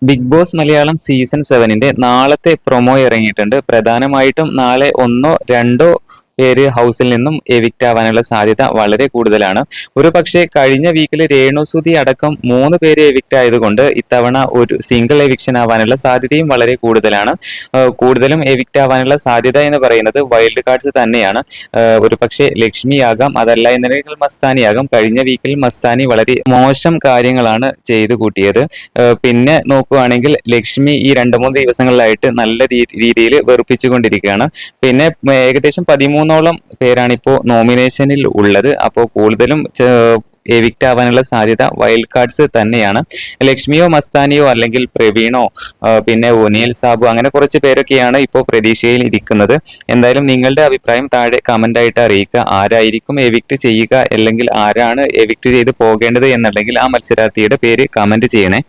Big boss Malayalam season 7ന്റെ നാളത്തെ promo ഇറങ്ങിയിട്ടുണ്ട്. പ്രധാനമായിട്ടും നാളെ ഒന്നോ രണ്ടോ പേര് ഹൗസിൽ നിന്നും എവിക്റ്റ് ആവാനുള്ള സാധ്യത വളരെ കൂടുതലാണ്. ഒരുപക്ഷേ കഴിഞ്ഞ വീക്കിൽ രേണുസുതി അടക്കം 3 പേര് എവിക്റ്റ് ആയതുകൊണ്ട് ഇത്തവണ ഒരു സിംഗിൾ എവിക്ഷൻ ആവാനുള്ള സാധ്യതയും വളരെ കൂടുതലാണ്. കൂടുതലും എവിക്റ്റ് ആവാനുള്ള സാധ്യത എന്ന് പറയുന്നത് വൈൽഡ് കാർഡ്സ് തന്നെയാണ്. ഒരുപക്ഷേ ലക്ഷ്മിയാകാം, അതല്ല എന്നുണ്ടെങ്കിൽ മസ്താനിയാകാം. കഴിഞ്ഞ വീക്കിൽ മസ്താനി വളരെ മോശം കാര്യങ്ങളാണ് ചെയ്തു കൂട്ടിയത്. പിന്നെ നോക്കുകയാണെങ്കിൽ ലക്ഷ്മി ഈ 2-3 ദിവസങ്ങളിലായിട്ട് നല്ല രീതിയിൽ വെറുപ്പിച്ചുകൊണ്ടിരിക്കുകയാണ്. പിന്നെ ഏകദേശം 13ഓളം പേരാണ് ഇപ്പോൾ നോമിനേഷനിൽ ഉള്ളത്. അപ്പോൾ കൂടുതലും എവിക്റ്റ് ആവാനുള്ള സാധ്യത വൈൽഡ് കാർഡ്സ് തന്നെയാണ്. ലക്ഷ്മിയോ മസ്താനിയോ അല്ലെങ്കിൽ പ്രവീണോ പിന്നെ ഒനിയൽ സാബു അങ്ങനെ കുറച്ച് പേരൊക്കെയാണ് ഇപ്പോൾ പ്രതീക്ഷയിൽ ഇരിക്കുന്നത്. എന്തായാലും നിങ്ങളുടെ അഭിപ്രായം താഴെ കമന്റ് ആയിട്ട് അറിയിക്കുക. ആരായിരിക്കും എവിക്റ്റ് ചെയ്യുക അല്ലെങ്കിൽ ആരാണ് എവിക്റ്റ് ചെയ്ത് പോകേണ്ടത് എന്നുണ്ടെങ്കിൽ ആ മത്സരാർത്ഥിയുടെ പേര് കമന്റ് ചെയ്യണേ.